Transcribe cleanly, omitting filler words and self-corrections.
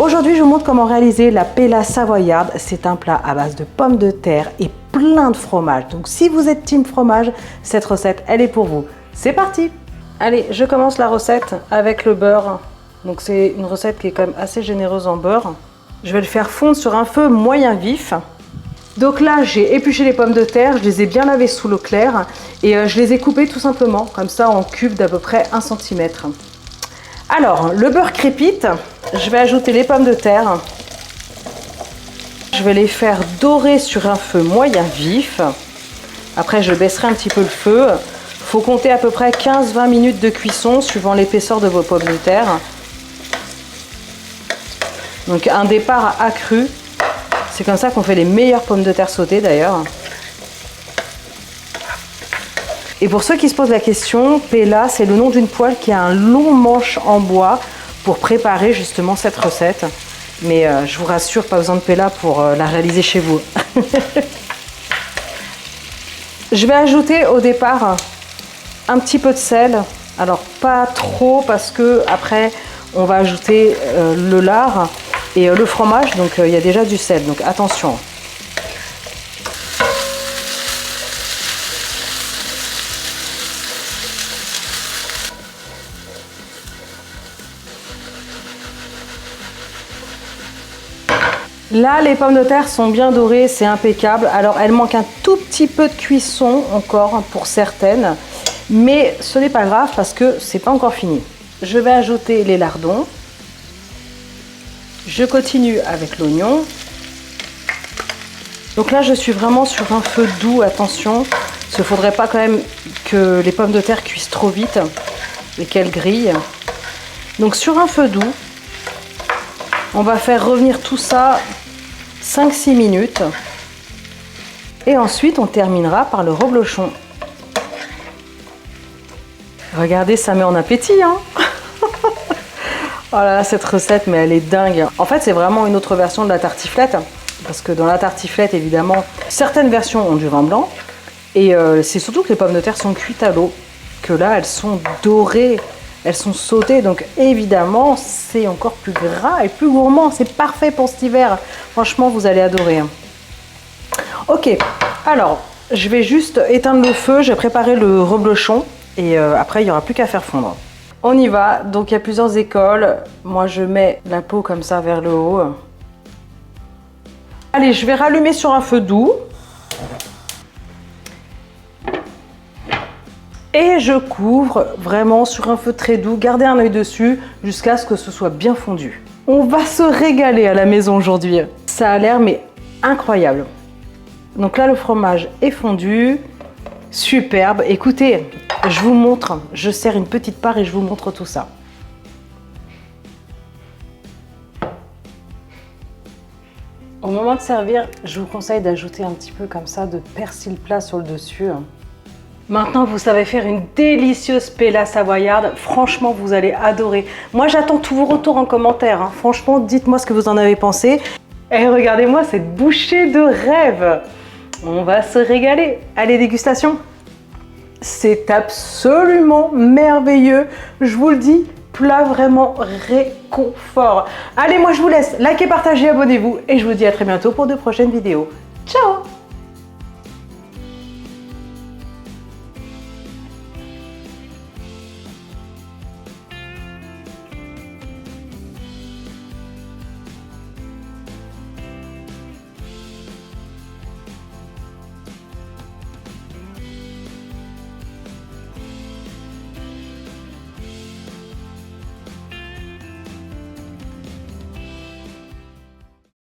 Aujourd'hui, je vous montre comment réaliser la pella savoyarde. C'est un plat à base de pommes de terre et plein de fromage. Donc si vous êtes team fromage, cette recette, elle est pour vous. C'est parti! Allez, je commence la recette avec le beurre. Donc c'est une recette qui est quand même assez généreuse en beurre. Je vais le faire fondre sur un feu moyen vif. Donc là, j'ai épluché les pommes de terre, je les ai bien lavées sous l'eau claire et je les ai coupées tout simplement, comme ça en cubes d'à peu près 1 cm. Alors, le beurre crépite, je vais ajouter les pommes de terre. Je vais les faire dorer sur un feu moyen vif. Après, je baisserai un petit peu le feu. Il faut compter à peu près 15-20 minutes de cuisson suivant l'épaisseur de vos pommes de terre. Donc un départ accru. C'est comme ça qu'on fait les meilleures pommes de terre sautées d'ailleurs. Et pour ceux qui se posent la question, pella, c'est le nom d'une poêle qui a un long manche en bois pour préparer justement cette recette. Mais je vous rassure, pas besoin de pella pour la réaliser chez vous. Je vais ajouter au départ un petit peu de sel. Alors pas trop parce que après on va ajouter le lard et le fromage, donc il y a déjà du sel, donc attention. Là, les pommes de terre sont bien dorées, c'est impeccable. Alors, elles manquent un tout petit peu de cuisson encore pour certaines, mais ce n'est pas grave parce que c'est pas encore fini. Je vais ajouter les lardons. Je continue avec l'oignon. Donc là, je suis vraiment sur un feu doux, attention. Parce qu'il ne faudrait pas quand même que les pommes de terre cuisent trop vite et qu'elles grillent. Donc sur un feu doux, on va faire revenir tout ça 5-6 minutes. Et ensuite, on terminera par le reblochon. Regardez, ça met en appétit, hein. Oh là là, cette recette, mais elle est dingue. En fait, c'est vraiment une autre version de la tartiflette. Parce que dans la tartiflette, évidemment, certaines versions ont du vin blanc. Et c'est surtout que les pommes de terre sont cuites à l'eau. Que là, elles sont dorées, elles sont sautées. Donc évidemment, c'est encore plus gras et plus gourmand. C'est parfait pour cet hiver. Franchement, vous allez adorer. Ok, alors, je vais juste éteindre le feu. J'ai préparé le reblochon. Et après, il n'y aura plus qu'à faire fondre. On y va, donc il y a plusieurs écoles. Moi, je mets la peau comme ça vers le haut. Allez, je vais rallumer sur un feu doux. Et je couvre vraiment sur un feu très doux. Gardez un œil dessus jusqu'à ce que ce soit bien fondu. On va se régaler à la maison aujourd'hui. Ça a l'air mais incroyable. Donc là, le fromage est fondu. Superbe. Écoutez, je vous montre, je sers une petite part et je vous montre tout ça. Au moment de servir, je vous conseille d'ajouter un petit peu comme ça de persil plat sur le dessus. Maintenant, vous savez faire une délicieuse pella savoyarde. Franchement, vous allez adorer. Moi, j'attends tous vos retours en commentaire, hein. Franchement, dites-moi ce que vous en avez pensé. Et regardez-moi cette bouchée de rêve. On va se régaler. Allez, dégustation. C'est absolument merveilleux. Je vous le dis, plat vraiment réconfort. Allez, moi je vous laisse. Likez, partagez, abonnez-vous. Et je vous dis à très bientôt pour de prochaines vidéos. Ciao!